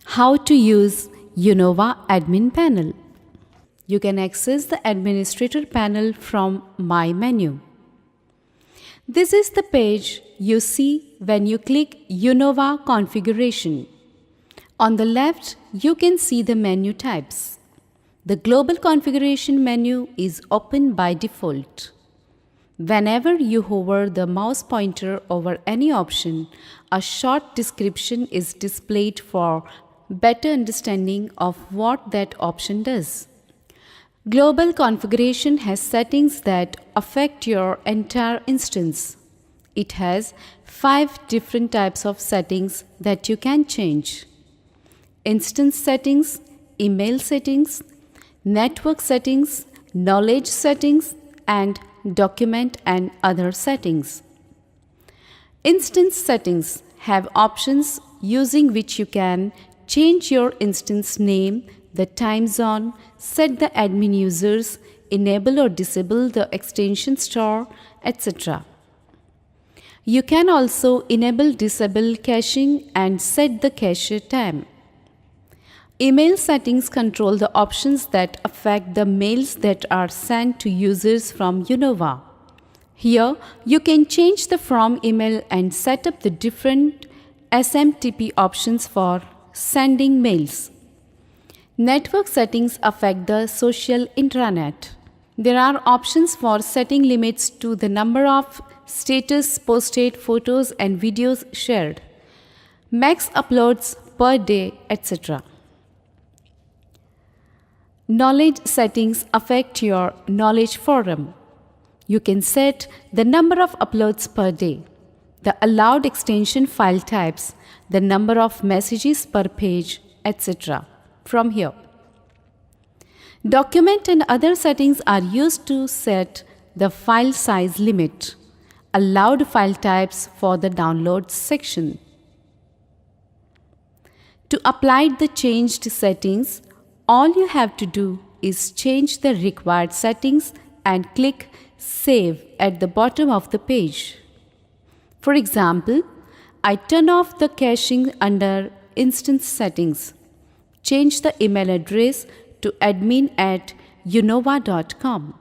How to use Unova Admin Panel. You can access the Administrator panel from My menu. This is the page you see when you click Unova Configuration. On the left, you can see the menu types. The Global Configuration menu is open by default. Whenever you hover the mouse pointer over any option, a short description is displayed for better understanding of what that option does. Global configuration has settings that affect your entire instance. It has 5 different types of settings that you can change: instance settings, email settings, network settings, knowledge settings, and document and other settings. Instance settings have options using which you can change your instance name, the time zone, set the admin users, enable or disable the extension store, etc. You can also enable disable caching and set the cache time. Email settings control the options that affect the mails that are sent to users from Unova. Here, you can change the from email and set up the different SMTP options for sending mails. Network settings affect the social intranet. There are options for setting limits to the number of status posted, photos and videos shared, max uploads per day, etc. Knowledge settings affect your knowledge forum. You can set the number of uploads per day, the allowed extension file types, the number of messages per page, etc. from here. Document and other settings are used to set the file size limit, allowed file types for the downloads section. To apply the changed settings, all you have to do is change the required settings and click Save at the bottom of the page. For example, I turn off the caching under Instance Settings, change the email address to admin@unova.com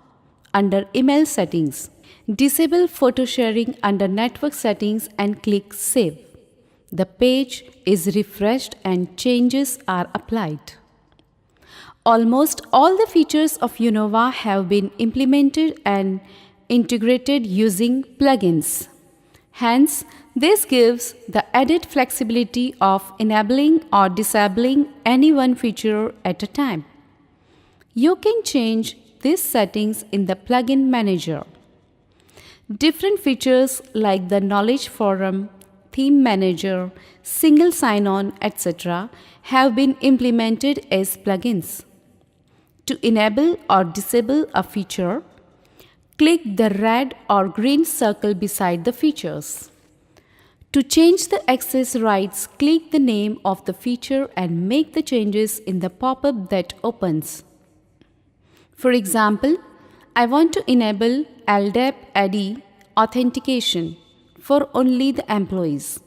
under Email Settings, disable photo sharing under Network Settings and click Save. The page is refreshed and changes are applied. Almost all the features of Unova have been implemented and integrated using plugins. Hence, this gives the added flexibility of enabling or disabling any one feature at a time. You can change these settings in the plugin manager. Different features like the knowledge forum, theme manager, single sign-on, etc. have been implemented as plugins. To enable or disable a feature, click the red or green circle beside the features. To change the access rights, click the name of the feature and make the changes in the pop-up that opens. For example, I want to enable LDAP AD authentication for only the employees.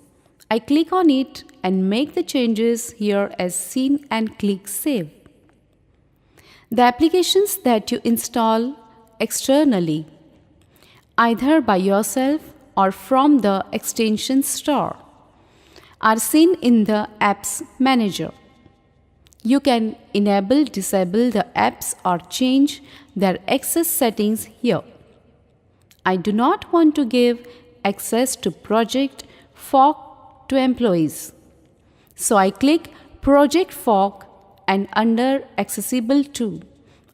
I click on it and make the changes here as seen and click Save. The applications that you install externally, either by yourself or from the extension store, are seen in the Apps Manager. You can enable, disable the apps or change their access settings here. I do not want to give access to Project Fork to employees, so I click Project Fork and under Accessible to,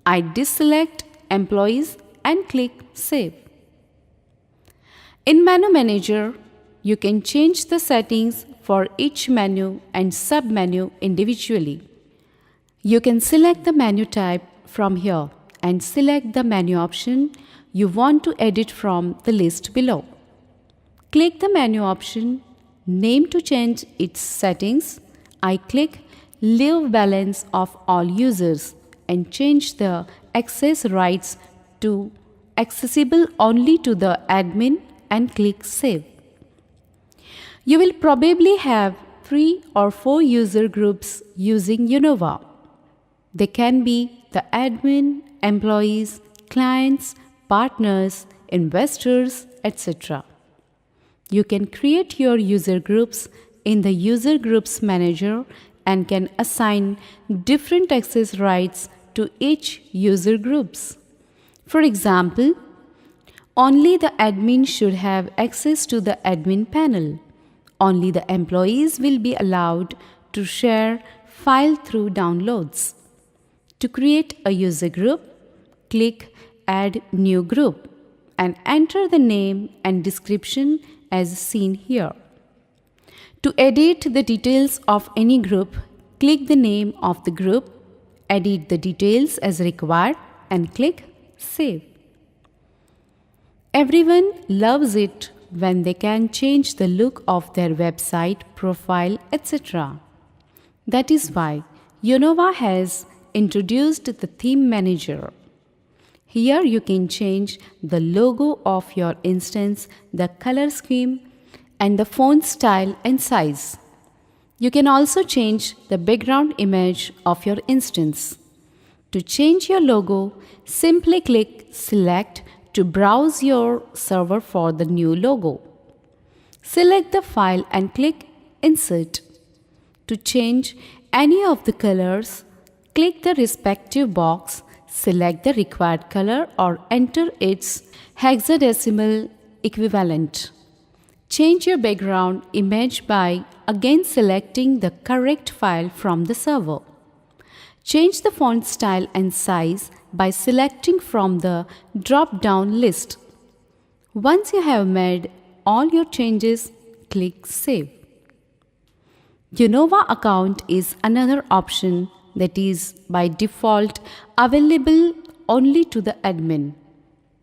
I deselect Employees and click Save. In Menu Manager, you can change the settings for each menu and sub-menu individually. You can select the menu type from here and select the menu option you want to edit from the list below. Click the menu option, name to change its settings. I click Leave Balance of all users and change the access rights to accessible only to the admin and click Save. You will probably have 3 or 4 user groups using Unova. They can be the admin, employees, clients, partners, investors, etc. You can create your user groups in the User Groups Manager and can assign different access rights to each user groups. For example, only the admin should have access to the admin panel. Only the employees will be allowed to share file through downloads. To create a user group, click Add New Group and enter the name and description as seen here. To edit the details of any group, click the name of the group, edit the details as required and click Save. Everyone loves it when they can change the look of their website, profile, etc. That is why Unova has introduced the Theme Manager. Here you can change the logo of your instance, the color scheme, and the font style and size. You can also change the background image of your instance. To change your logo, simply click Select to browse your server for the new logo. Select the file and click Insert. To change any of the colors, click the respective box, select the required color or enter its hexadecimal equivalent. Change your background image by again selecting the correct file from the server. Change the font style and size by selecting from the drop-down list. Once you have made all your changes, click Save. Unova account is another option that is by default available only to the admin.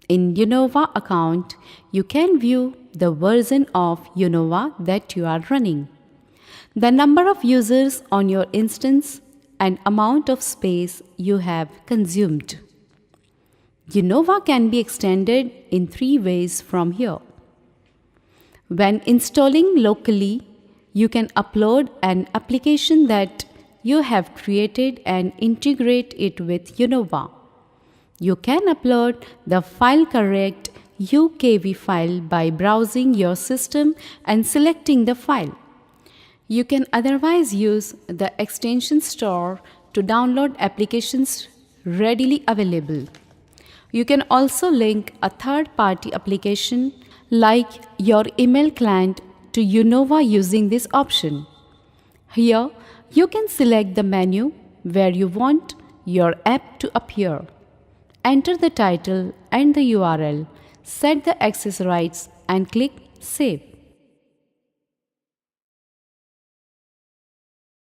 In Unova account, you can view the version of Unova that you are running, the number of users on your instance, and amount of space you have consumed. Unova can be extended in 3 ways from here. When installing locally, you can upload an application that you have created and integrate it with Unova. You can upload the file correct UKV file by browsing your system and selecting the file. You can otherwise use the extension store to download applications readily available. You can also link a third-party application like your email client to Unova using this option. Here, you can select the menu where you want your app to appear. Enter the title and the URL, set the access rights and click Save.